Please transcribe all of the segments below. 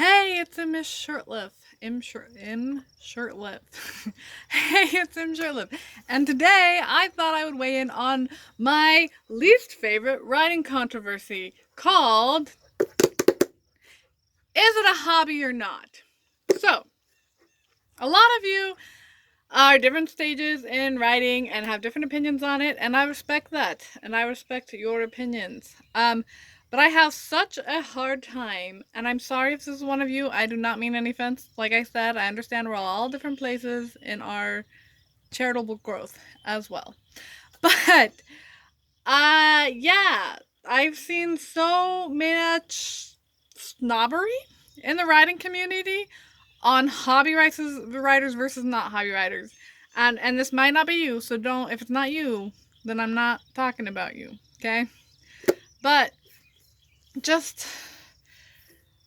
Hey, it's Miss Shirtlift. M Shirtlift. Hey, it's M Shirtlift. And today I thought I would weigh in on my least favorite writing controversy called Is it a hobby or not? So, a lot of you are different stages in writing and have different opinions on it, and I respect that, and I respect your opinions. But I have such a hard time, and I'm sorry if this is one of you. I do not mean any offense. Like I said, I understand we're all different places in our charitable growth as well. But, yeah, I've seen so much snobbery in the writing community on hobby writers versus not hobby writers. And this might not be you, so don't if it's not you, then I'm not talking about you, okay? But just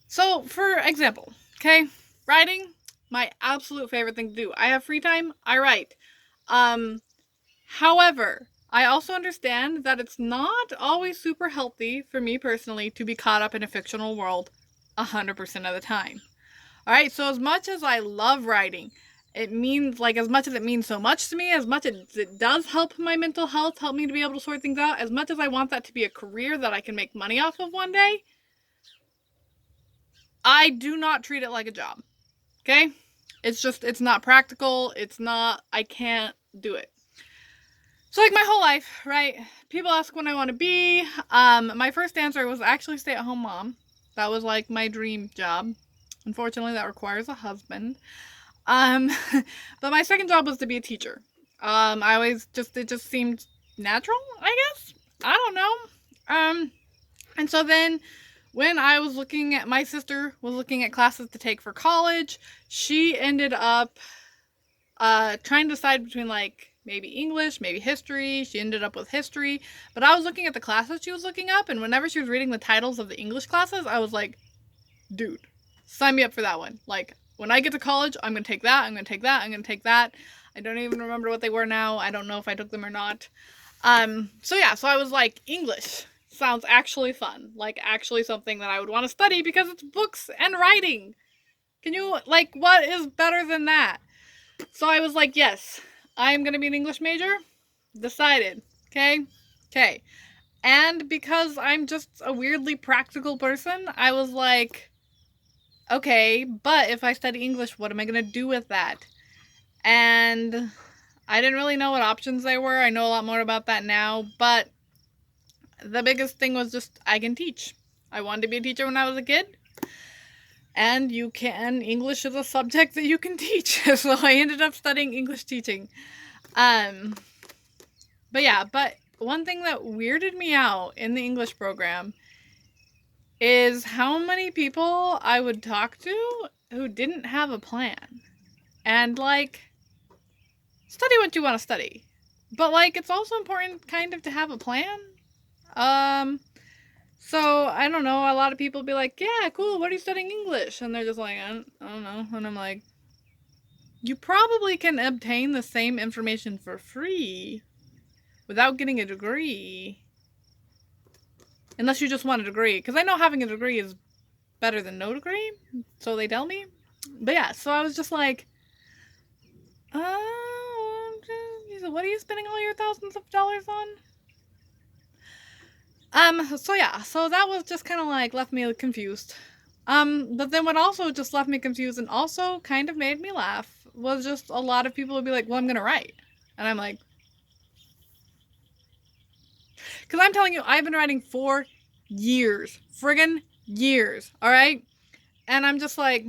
so for example, okay? Writing, my absolute favorite thing to do. I have free time, I write. Um However, I also understand that it's not always super healthy for me personally to be caught up in a fictional world 100% of the time. All right, so as much as I love writing, it means like as much as it means so much to me, as much as it does help my mental health, help me to be able to sort things out, as much as I want that to be a career that I can make money off of one day, I do not treat it like a job. Okay? It's not practical. I can't do it. So like my whole life, right? People ask when I want to be. My first answer was actually stay-at-home mom. That was like my dream job. Unfortunately, that requires a husband. Um, but my second job was to be a teacher. It just seemed natural, I guess. I don't know. And so then when I was my sister was looking at classes to take for college, she ended up trying to decide between like maybe English, maybe history. She ended up with history. But I was looking at the classes she was looking up, and whenever she was reading the titles of the English classes, I was like, dude, sign me up for that one. Like, when I get to college, I'm going to take that, I'm going to take that, I'm going to take that. I don't even remember what they were now. I don't know if I took them or not. So I was like, English sounds actually fun. Like, actually something that I would want to study because it's books and writing. What is better than that? So I was like, yes, I am going to be an English major. Decided. Okay? Okay. And because I'm just a weirdly practical person, I was like, okay, but if I study English, what am I going to do with that? And I didn't really know what options there were. I know a lot more about that now, but the biggest thing was just I can teach. I wanted to be a teacher when I was a kid. And English is a subject that you can teach. So I ended up studying English teaching. Um, but one thing that weirded me out in the English program is how many people I would talk to who didn't have a plan. And like, study what you want to study. But like, it's also important kind of to have a plan. So I don't know, a lot of people be like, yeah, cool, what are you studying English? And they're just like, I don't know. And I'm like, you probably can obtain the same information for free without getting a degree. Unless you just want a degree. Because I know having a degree is better than no degree. So they tell me. But yeah, so I was just like, what are you spending all your thousands of dollars on? So that was just kind of like left me confused. But then what also just left me confused and also kind of made me laugh was just a lot of people would be like, well, I'm gonna write. And I'm like, because I'm telling you, I've been writing for years. Friggin' years, alright? And I'm just like,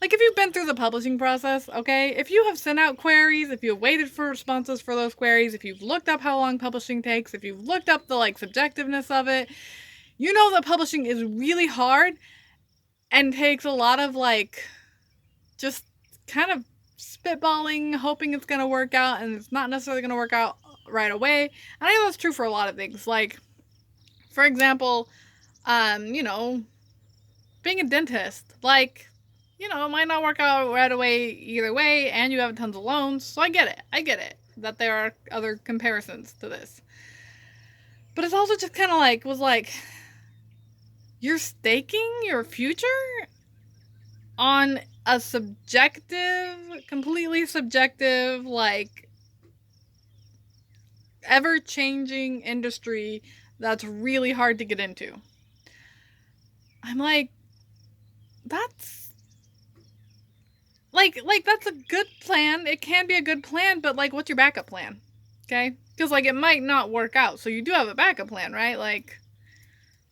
if you've been through the publishing process, okay, if you have sent out queries, if you've waited for responses for those queries, if you've looked up how long publishing takes, if you've looked up the subjectiveness of it, you know that publishing is really hard and takes a lot of just kind of spitballing, hoping it's gonna work out, and it's not necessarily gonna work out right away. And I know that's true for a lot of things. Like, for example, being a dentist. It might not work out right away either way, and you have tons of loans, so I get it. That there are other comparisons to this. But it's also just kind of you're staking your future on a subjective, completely subjective, like, ever-changing industry that's really hard to get into. I'm like, that's like that's a good plan. It can be a good plan, but like, what's your backup plan? Okay? Because like, it might not work out, so you do have a backup plan, right? Like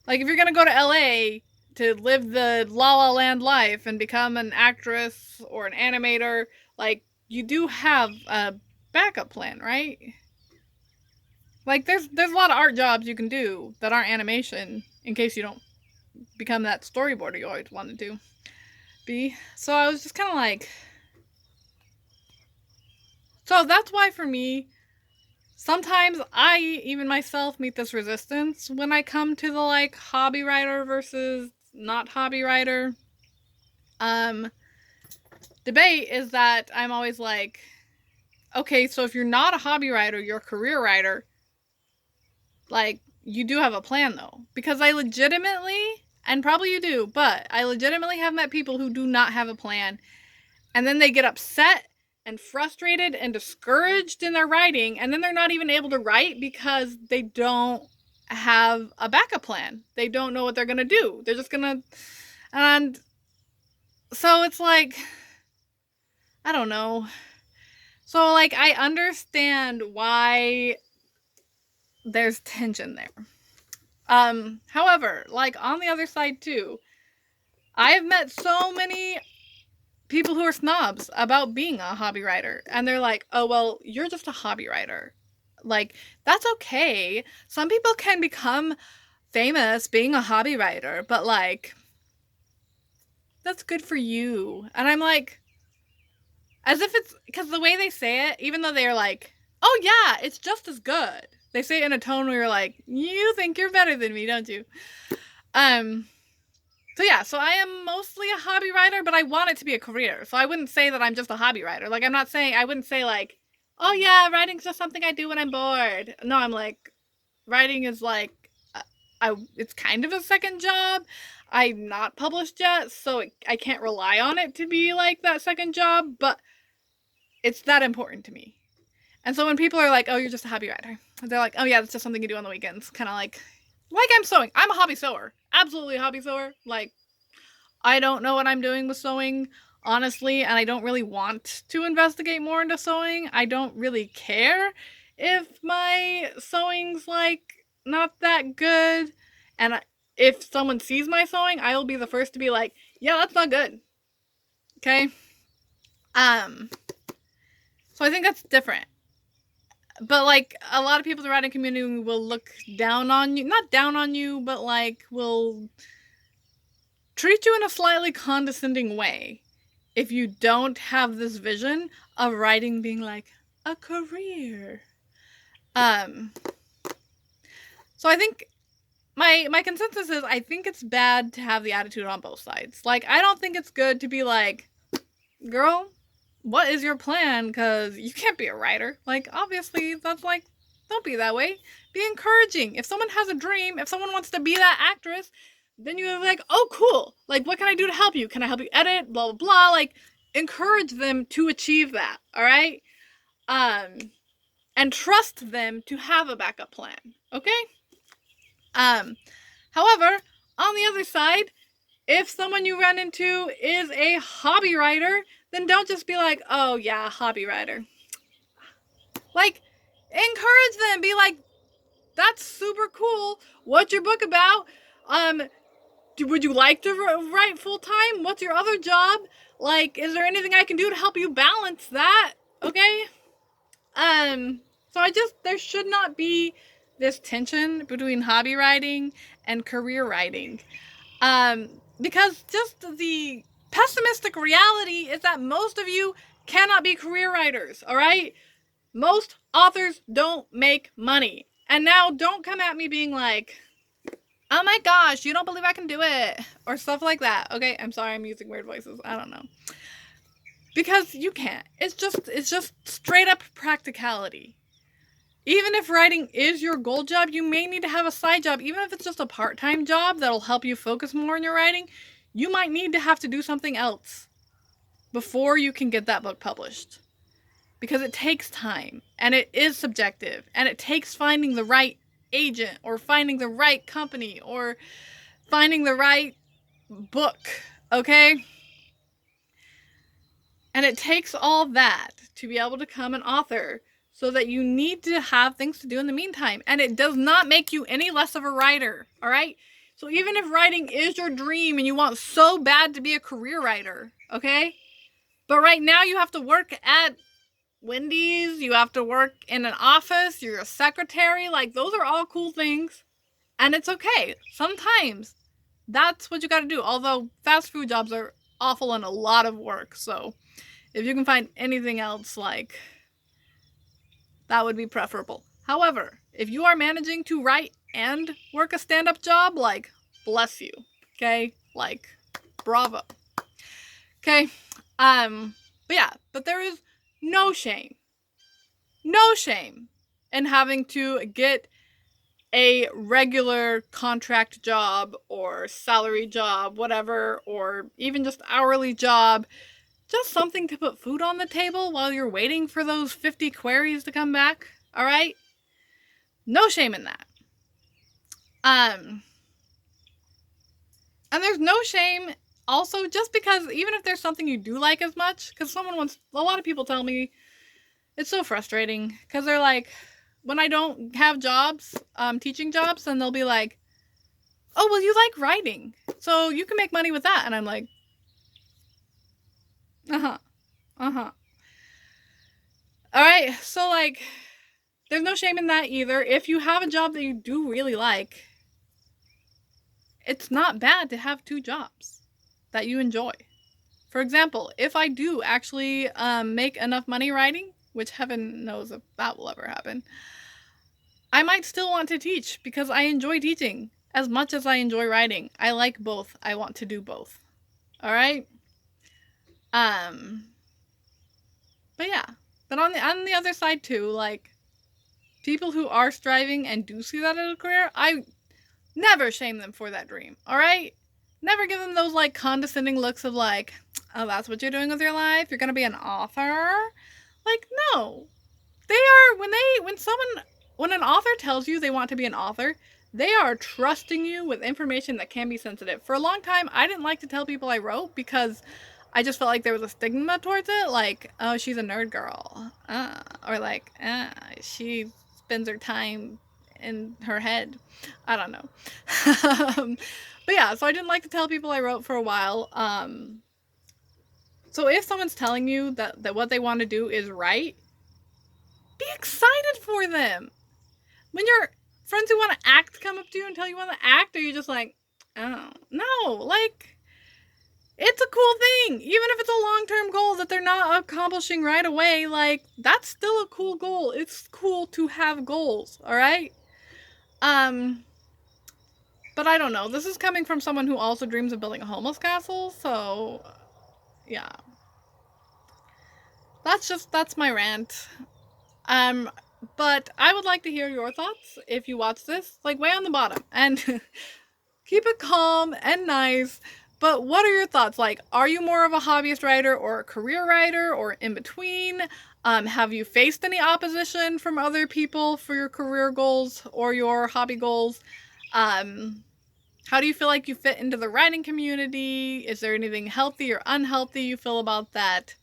if you're gonna go to LA to live the La La Land life and become an actress or an animator, like, you do have a backup plan, right? Like there's a lot of art jobs you can do that aren't animation in case you don't become that storyboarder you always wanted to be. So I was just kind of like, so that's why for me, sometimes I even myself meet this resistance when I come to the like hobby writer versus not hobby writer um debate, is that I'm always like, okay, so if you're not a hobby writer, you're a career writer, like, you do have a plan though. Because I legitimately, and probably you do, but I legitimately have met people who do not have a plan, and then they get upset and frustrated and discouraged in their writing, and then they're not even able to write because they don't have a backup plan. They don't know what they're gonna do. They're just gonna, and so it's like, I don't know. So like, I understand why there's tension there. However, like, on the other side too, I've met so many people who are snobs about being a hobby writer, and they're like, oh, well, you're just a hobby writer. Like, that's okay. Some people can become famous being a hobby writer, but like, that's good for you. And I'm like, as if it's, because the way they say it, even though they're like, oh yeah, it's just as good, they say it in a tone where you're like, you think you're better than me, don't you? So yeah, so I am mostly a hobby writer, but I want it to be a career. So I wouldn't say that I'm just a hobby writer. Like, I wouldn't say like, oh yeah, writing's just something I do when I'm bored. No, I'm like, writing is like, it's kind of a second job. I'm not published yet, so I can't rely on it to be like that second job, but it's that important to me. And so when people are like, oh, you're just a hobby writer, they're like, oh yeah, that's just something you do on the weekends. Kind of like I'm sewing. I'm a hobby sewer. Absolutely a hobby sewer. Like, I don't know what I'm doing with sewing, honestly, and I don't really want to investigate more into sewing. I don't really care if my sewing's like not that good. And if someone sees my sewing, I will be the first to be like, yeah, that's not good. Okay? So I think that's different. But like, a lot of people in the writing community will look down on you, not down on you, but like, will treat you in a slightly condescending way if you don't have this vision of writing being like a career. So I think my consensus is, I think it's bad to have the attitude on both sides. Like, I don't think it's good to be like, girl, what is your plan? Because you can't be a writer. Like, obviously, that's like, don't be that way. Be encouraging. If someone has a dream, if someone wants to be that actress, then you're like, oh, cool. Like, what can I do to help you? Can I help you edit? Blah, blah, blah. Like, encourage them to achieve that. All right? And trust them to have a backup plan. Okay? However, on the other side, if someone you run into is a hobby writer, then don't just be like, oh yeah, hobby writer. Like, encourage them. Be like, that's super cool. What's your book about? Would you like to write full time? What's your other job? Like, is there anything I can do to help you balance that? Okay? So there should not be this tension between hobby writing and career writing. Because just the pessimistic reality is that most of you cannot be career writers, all right? Most authors don't make money. And now don't come at me being like, oh my gosh, you don't believe I can do it, or stuff like that. Okay, I'm sorry, I'm using weird voices. I don't know. Because you can't. It's just straight up practicality. Even if writing is your goal job, you may need to have a side job. Even if it's just a part-time job that'll help you focus more on your writing, you might need to have to do something else before you can get that book published. Because it takes time, and it is subjective, and it takes finding the right agent, or finding the right company, or finding the right book, okay? And it takes all that to be able to become an author, so that you need to have things to do in the meantime. And it does not make you any less of a writer, all right? So even if writing is your dream and you want so bad to be a career writer, okay? But right now you have to work at Wendy's, you have to work in an office, you're a secretary, like those are all cool things. And it's okay. Sometimes that's what you got to do. Although fast food jobs are awful and a lot of work. So if you can find anything else, like, that would be preferable. However, if you are managing to write and work a stand-up job, like, bless you. Okay? Like, bravo. Okay? But there is no shame in having to get a regular contract job or salary job, whatever, or even just hourly job, just something to put food on the table while you're waiting for those 50 queries to come back, all right? No shame in that. And there's no shame also, just because even if there's something you do like as much, because a lot of people tell me, it's so frustrating, because they're like, when I don't have jobs, teaching jobs, then they'll be like, oh, well, you like writing, so you can make money with that. And I'm like, all right, so like, there's no shame in that either. If you have a job that you do really like, it's not bad to have two jobs that you enjoy. For example, if I do actually make enough money writing, which heaven knows if that will ever happen, I might still want to teach because I enjoy teaching as much as I enjoy writing. I like both. I want to do both. All right? But yeah. But on the other side too, like, people who are striving and do see that as a career, I never shame them for that dream, all right? Never give them those, like, condescending looks of, like, oh, that's what you're doing with your life? You're gonna be an author? Like, no. They are, when an author tells you they want to be an author, they are trusting you with information that can be sensitive. For a long time, I didn't like to tell people I wrote because I just felt like there was a stigma towards it, like, oh, she's a nerd girl, or like, she spends her time in her head. I don't know. But yeah, so I didn't like to tell people I wrote for a while. So if someone's telling you that what they want to do is write, be excited for them. When your friends who want to act come up to you and tell you want to act, are you just like, oh, no, like, it's a cool thing. Even if it's a long-term goal that they're not accomplishing right away, like, that's still a cool goal. It's cool to have goals, all right? But I don't know. This is coming from someone who also dreams of building a homeless castle, so yeah. That's my rant. But I would like to hear your thoughts if you watch this, like, way on the bottom, and keep it calm and nice. But what are your thoughts? Like, are you more of a hobbyist writer or a career writer or in between? Have you faced any opposition from other people for your career goals or your hobby goals? How do you feel like you fit into the writing community? Is there anything healthy or unhealthy you feel about that?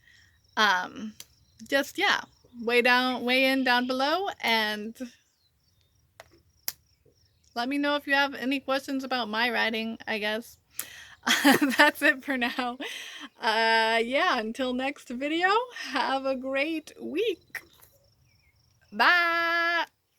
Just, yeah, weigh in down below, and let me know if you have any questions about my writing, I guess. That's it for now. Yeah, until next video, have a great week. Bye!